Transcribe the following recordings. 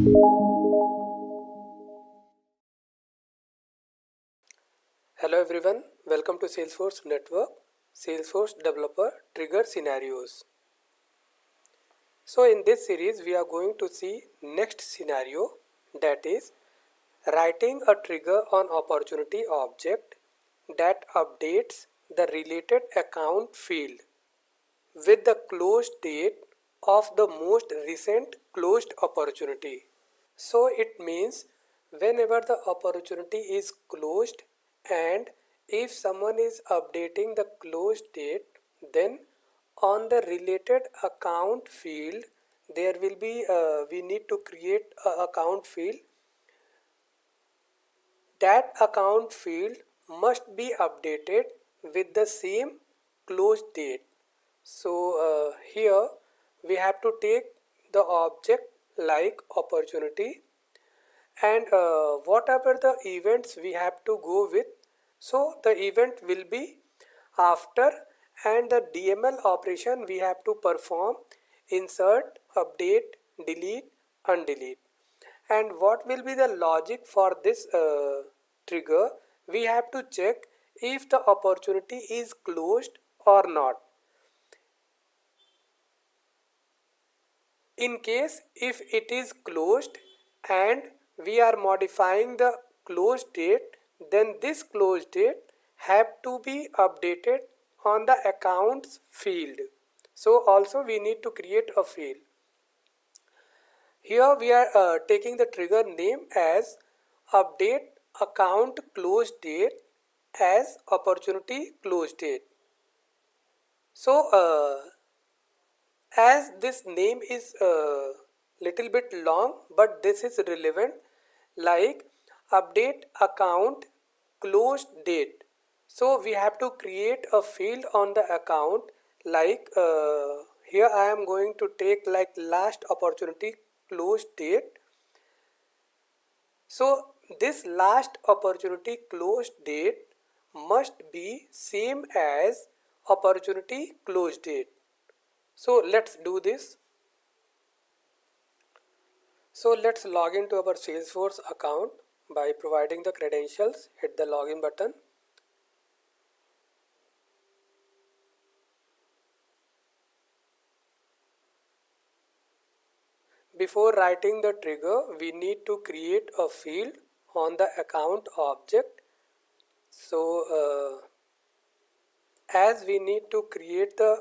Hello everyone, welcome to Salesforce Network, Salesforce Developer Trigger Scenarios. So in this series we are going to see next scenario, that is writing a trigger on opportunity object that updates the related account field with the closed date of the most recent closed opportunity. So it means whenever the opportunity is closed and if someone is updating the closed date, then on the related account field there will be we need to create a account field. That account field must be updated with the same close date. So here we have to take the object like opportunity and whatever the events we have to go with. So the event will be after, and the DML operation we have to perform insert, update, delete, undelete. And what will be the logic for this trigger? We have to check if the opportunity is closed or not. In case if it is closed and we are modifying the close date, then this close date have to be updated on the accounts field. So also we need to create a field. Here we are taking the trigger name as update account close date as opportunity close date. So as this name is little bit long, but this is relevant, like update account closed date. So we have to create a field on the account, like here I am going to take like last opportunity closed date. So this last opportunity closed date must be same as opportunity closed date. So let's do this. So let's log into our Salesforce account by providing the credentials. Hit the login button. Before writing the trigger, we need to create a field on the account object. So as we need to create the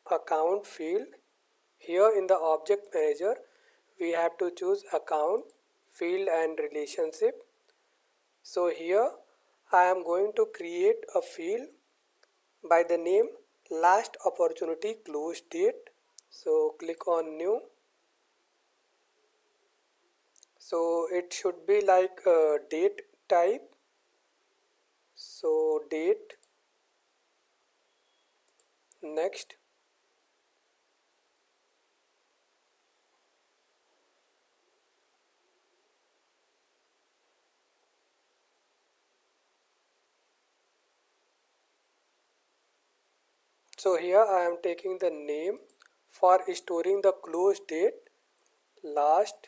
account field, here in the object manager we have to choose account, field and relationship. So here I am going to create a field by the name last opportunity close date. So click on new. So it should be like a date type. So date, next. So here I am taking the name for storing the close date, last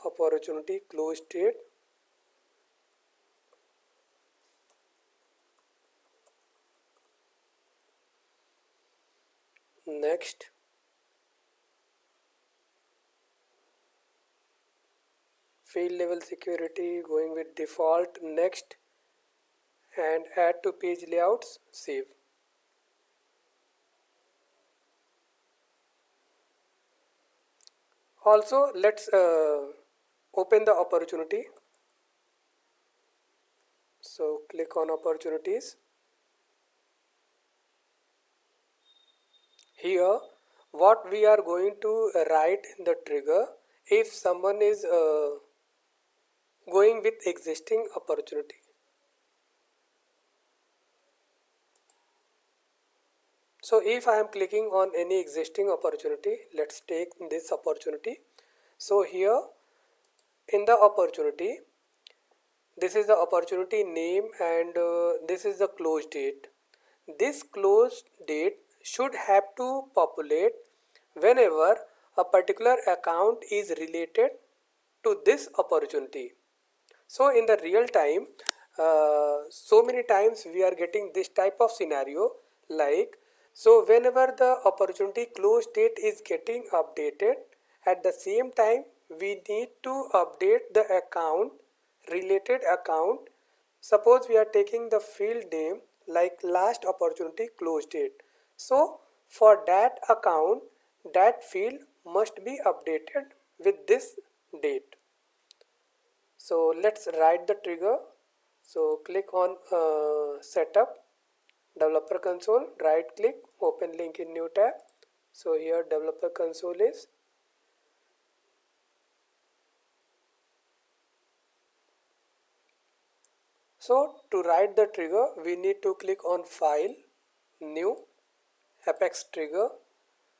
opportunity close date. Next. Field level security going with default, next, and add to page layouts, save. Also let's open the opportunity. So click on opportunities. Here what we are going to write in the trigger, if someone is going with existing opportunity. So if I am clicking on any existing opportunity, let's take this opportunity. So here in the opportunity, this is the opportunity name and this is the close date. This close date should have to populate whenever a particular account is related to this opportunity. So in the real time, so many times we are getting this type of scenario, like, so whenever the opportunity close date is getting updated, at the same time we need to update the account, related account. Suppose we are taking the field name like last opportunity close date. So for that account, that field must be updated with this date. So let's write the trigger. So click on setup, developer console, right click, open link in new tab. So here developer console is. So to write the trigger, we need to click on file, new, Apex trigger.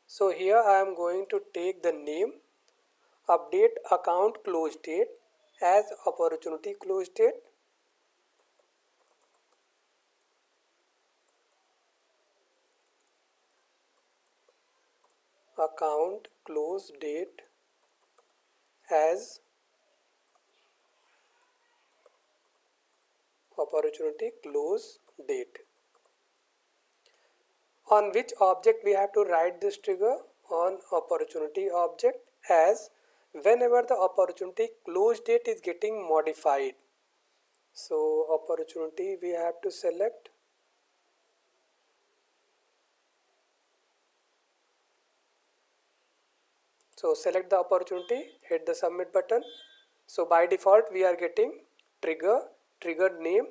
So here I am going to take the name, update account close date as opportunity close date. Account close date as opportunity close date. On which object we have to write this trigger? On opportunity object, as whenever the opportunity close date is getting modified. So opportunity we have to select. So select the opportunity, hit the submit button. So by default we are getting trigger name,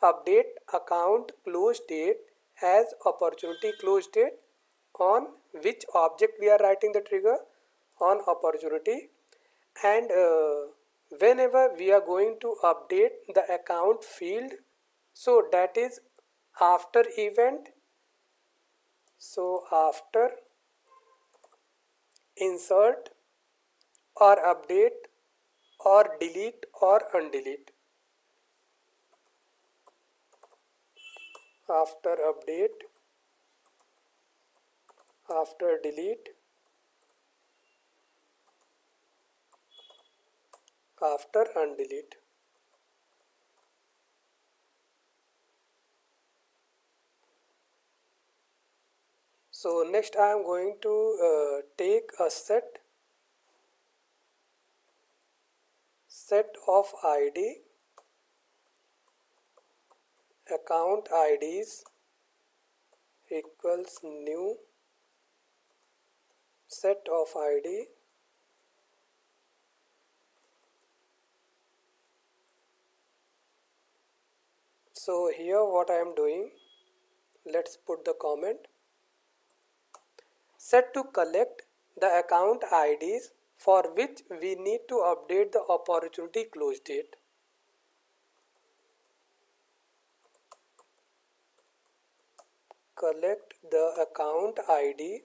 update account close date as opportunity close date. On which object we are writing the trigger? On opportunity. And whenever we are going to update the account field, so that is after event. So after insert or update or delete or undelete. After update, after delete, after undelete. So next I am going to take a set of ID, account IDs equals new set of ID. So here what I am doing, let's put the comment. Set to collect the account IDs for which we need to update the opportunity close date. Collect the account ID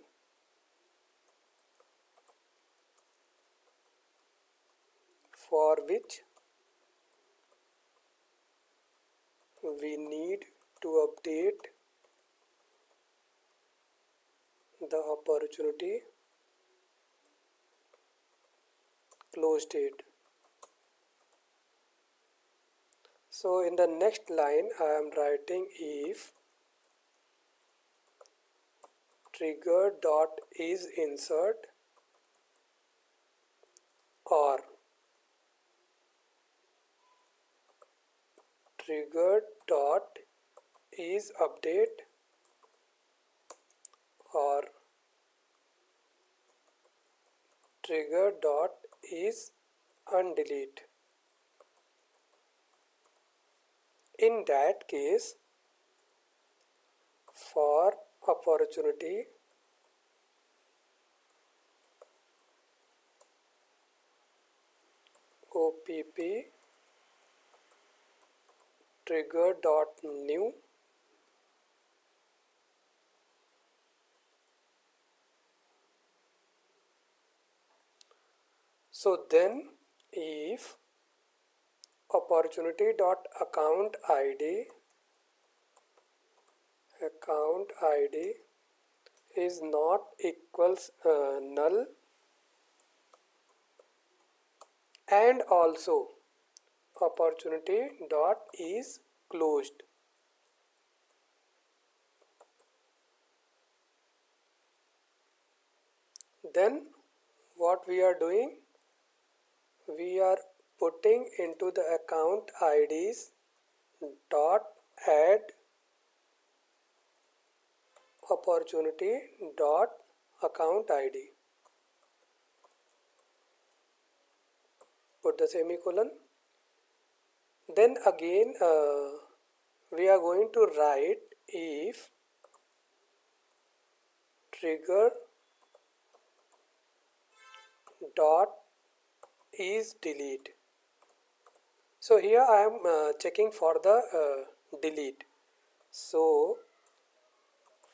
for which we need to update the opportunity close date. So in the next line I am writing if trigger dot is insert or trigger dot is update or trigger dot is undelete. In that case, for opportunity OPP trigger dot new so then if opportunity dot account ID is not equals null and also opportunity dot is closed. Then what we are doing, we are putting into the account IDs dot add opportunity dot account ID. Put the semicolon. Then again we are going to write if trigger dot is delete. So here I am checking for the delete. So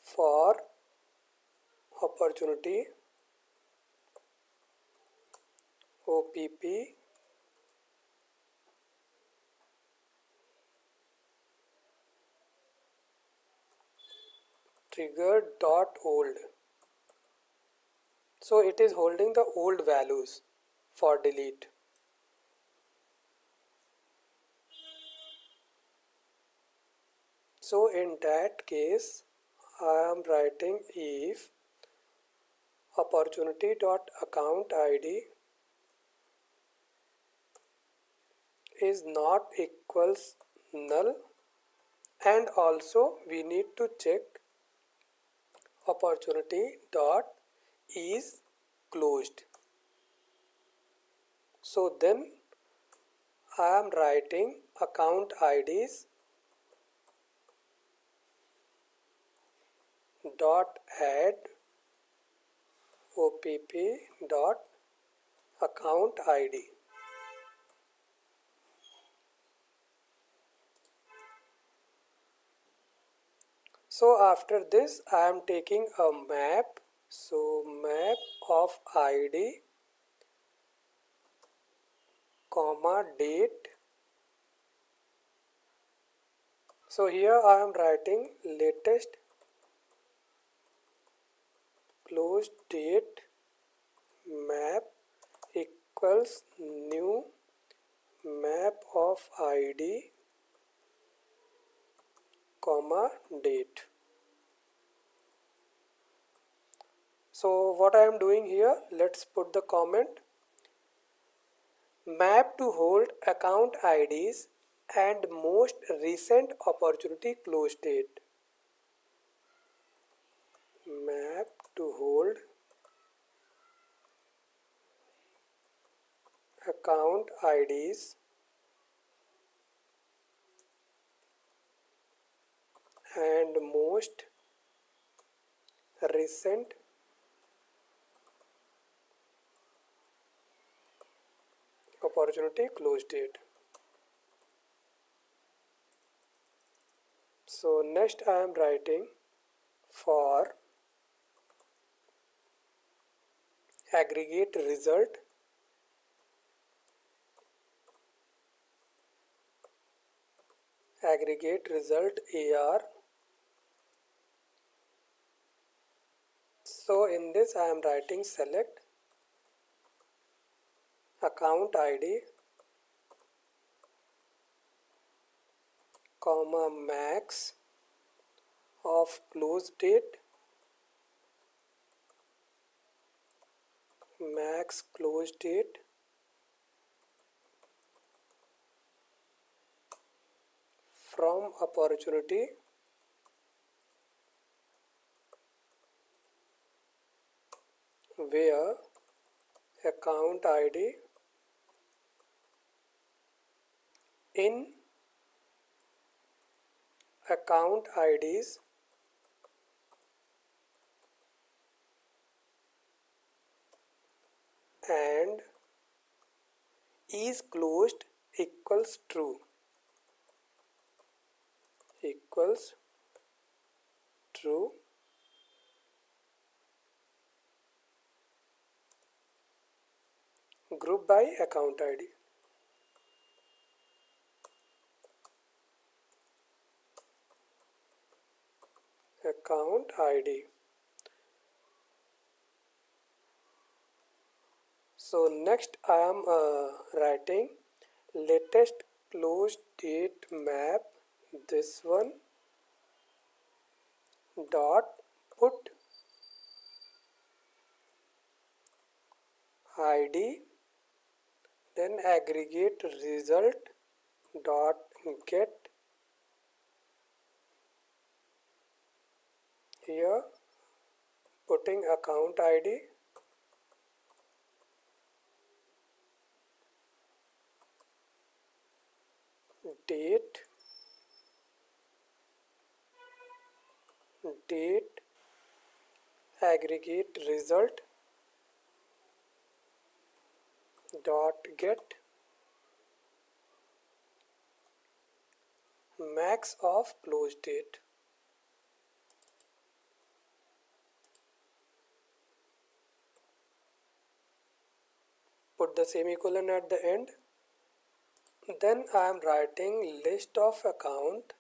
for opportunity OPP trigger dot old. So it is holding the old values for delete. So in that case I am writing if opportunity dot account ID is not equals null, and also we need to check opportunity dot is closed. So then I am writing account IDs dot add OPP dot account ID. So after this I am taking a map. So map of ID comma date. So here I am writing latest closed date map equals new map of ID comma date. So what I am doing here, let's put the comment. Map to hold account IDs and most recent opportunity close date. Map to hold account IDs and most recent opportunity close date. So next I am writing for aggregate result AR. So in this I am writing select account ID comma max of close date max close date from opportunity where account ID in account IDs and is closed equals true group by account ID. Account ID. So next I am writing writing latest close date map, this one, dot put id, then aggregate result dot get, here putting account id, date, aggregate result dot get, max of close date. Put the semicolon at the end. Then I am writing list of account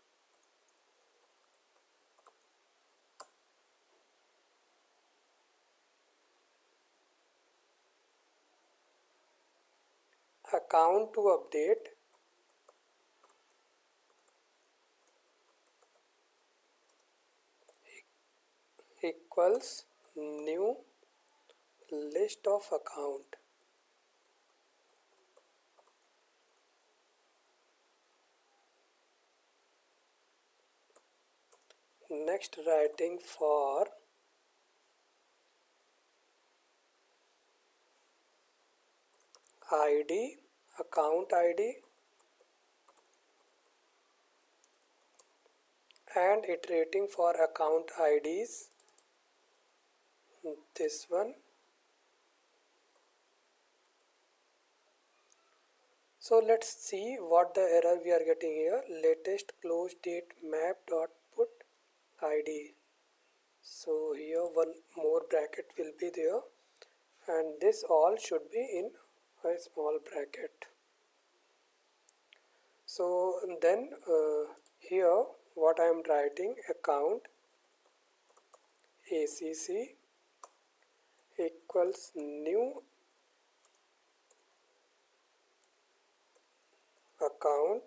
to update equals new list of account. Next, writing for id, account id, and iterating for account IDs, this one. So let's see what the error we are getting here. Latest close date map dot put id. So here one more bracket will be there, and this all should be in a small bracket. So then here what I am writing, account ACC equals new account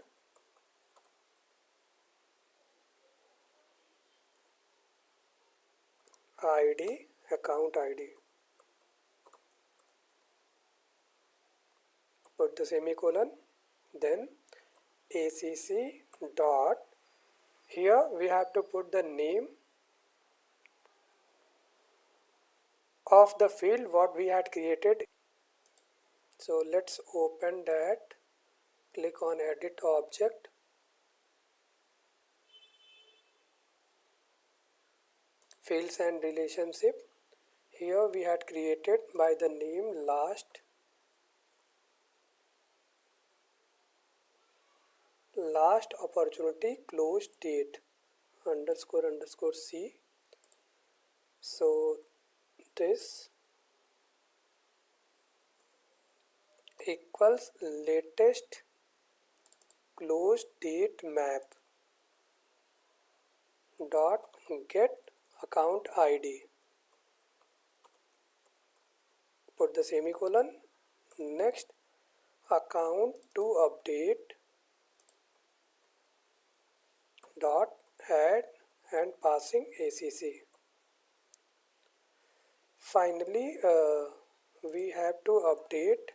ID, account ID. Put the semicolon, then ACC dot, here we have to put the name of the field what we had created. So let's open that, click on edit object, fields and relationship. Here we had created by the name last opportunity close date underscore C. So this equals latest close date map dot get account ID. Put the semicolon. Next, account to update dot add and passing ACC. Finally, we have to update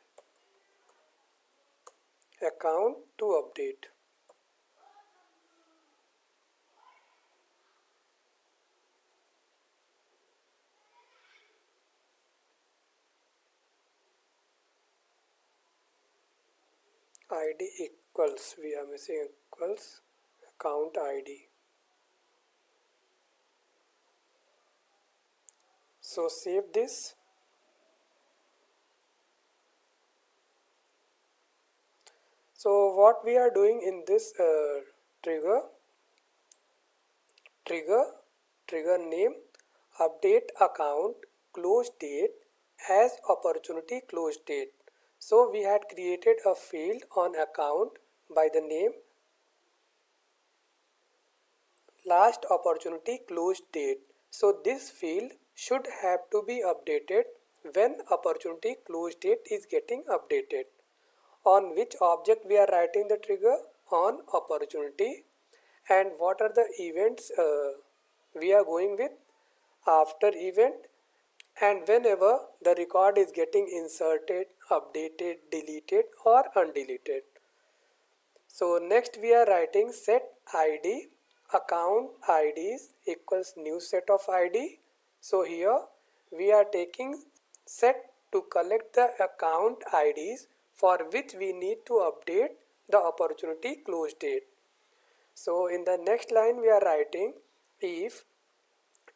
account to update. ID equals, we are missing equals account ID. So save this. So what we are doing in this trigger name update account close date as opportunity close date. So we had created a field on account by the name last opportunity close date. So this field should have to be updated when opportunity close date is getting updated. On which object we are writing the trigger? On opportunity. And what are the events we are going with? After event. And whenever the record is getting inserted, updated, deleted or undeleted. So next we are writing set id account IDs equals new set of ID. So here we are taking set to collect the account IDs for which we need to update the opportunity close date. So in the next line we are writing if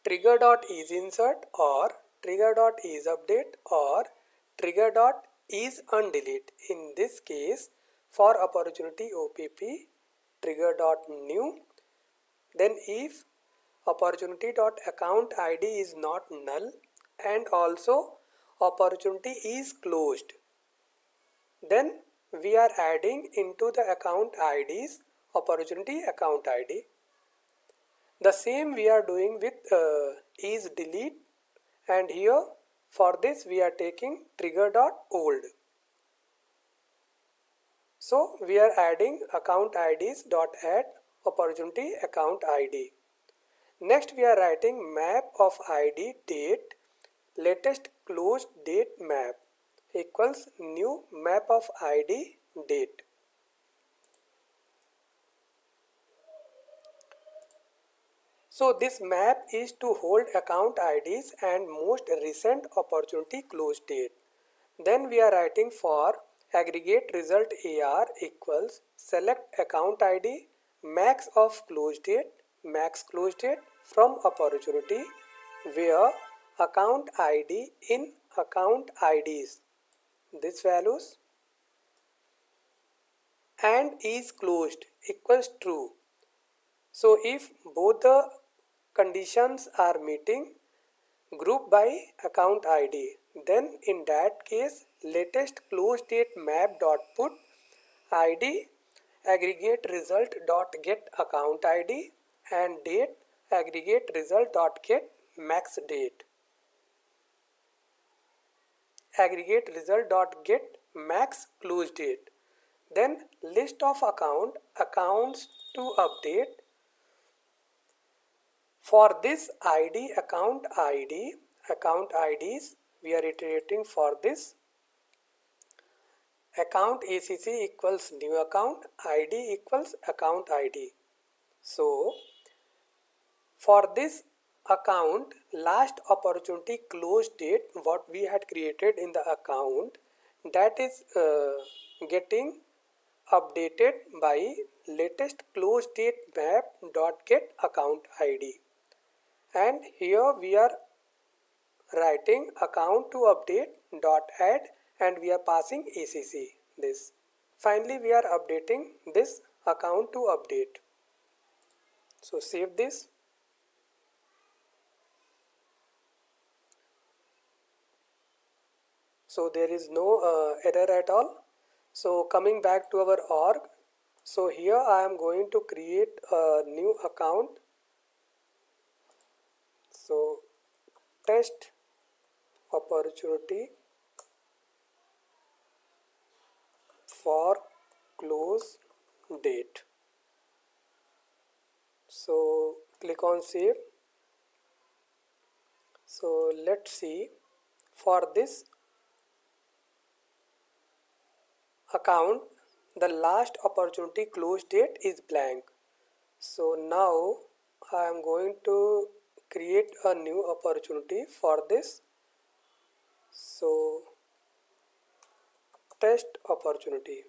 trigger.isInsert or trigger.isUpdate or trigger.isUndelete. In this case, for opportunity OPP, trigger.new. Then if opportunity.account ID is not null and also opportunity is closed, then we are adding into the account IDs opportunity account ID. The same we are doing with is delete, and here for this we are taking trigger.old. So we are adding account IDs dot add opportunity account ID. Next we are writing map of ID date latest closed date map equals new map of ID date. So this map is to hold account IDs and most recent opportunity close date. Then we are writing for aggregate result AR equals select account ID max of close date from opportunity where account ID in account IDs this values and is closed equals true. So if both the conditions are meeting, group by account ID, then in that case latest close date map dot put ID aggregate result dot get account ID and date aggregate result dot get max date aggregate result dot get max close date. Then list of accounts to update. For this ID account IDs we are iterating for this account ACC equals new account ID equals account ID. So for this account last opportunity close date what we had created in the account that is getting updated by latest close date map dot get account ID. And here we are writing account to update dot add and we are passing ACC this. Finally we are updating this account to update. So save this. So there is no error at all. So coming back to our org. So here I am going to create a new account. So test opportunity for close date. So click on save. So let's see for this account the last opportunity close date is blank. So now I am going to create a new opportunity for this. So test opportunity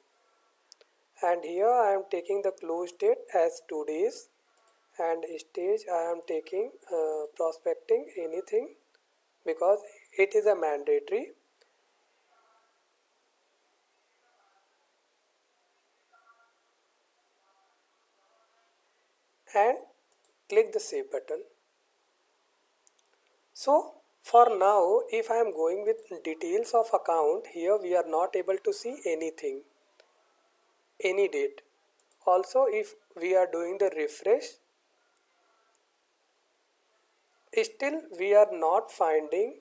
and here I am taking the close date as 2 days and stage I am taking prospecting anything because it is a mandatory. And click the save button. So for now if I am going with details of account here we are not able to see anything, any date. Also if we are doing the refresh still we are not finding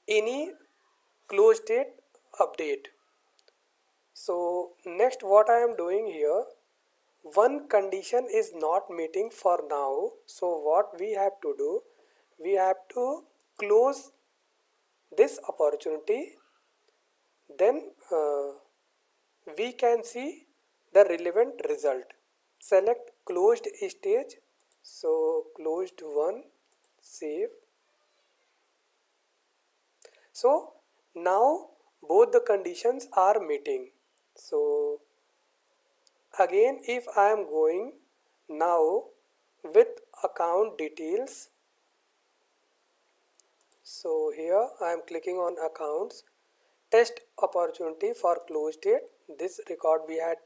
any close date update. So next what I am doing here, one condition is not meeting for now. So what we have to do, we have to close this opportunity, then we can see the relevant result. Select closed stage, so closed one, save. So now both the conditions are meeting. So again, if I am going now with account details, so here I am clicking on accounts, test opportunity for close date. This record we had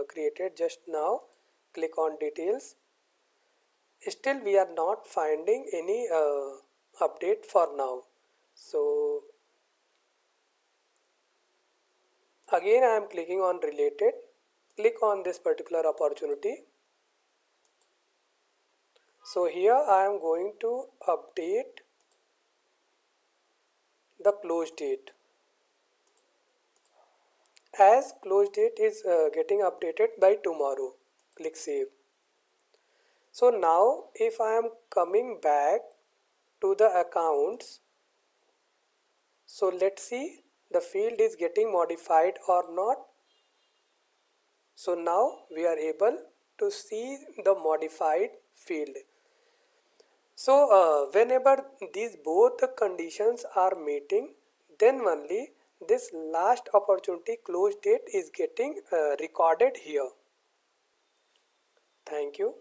created just now. Click on details. Still we are not finding any update for now. So again I am clicking on related. Click on this particular opportunity. So here I am going to update the close date. As close date is getting updated by tomorrow. Click save. So now if I am coming back to the accounts, so let's see the field is getting modified or not. So now we are able to see the modified field. So whenever these both the conditions are meeting, then only this last opportunity close date is getting recorded here. Thank you.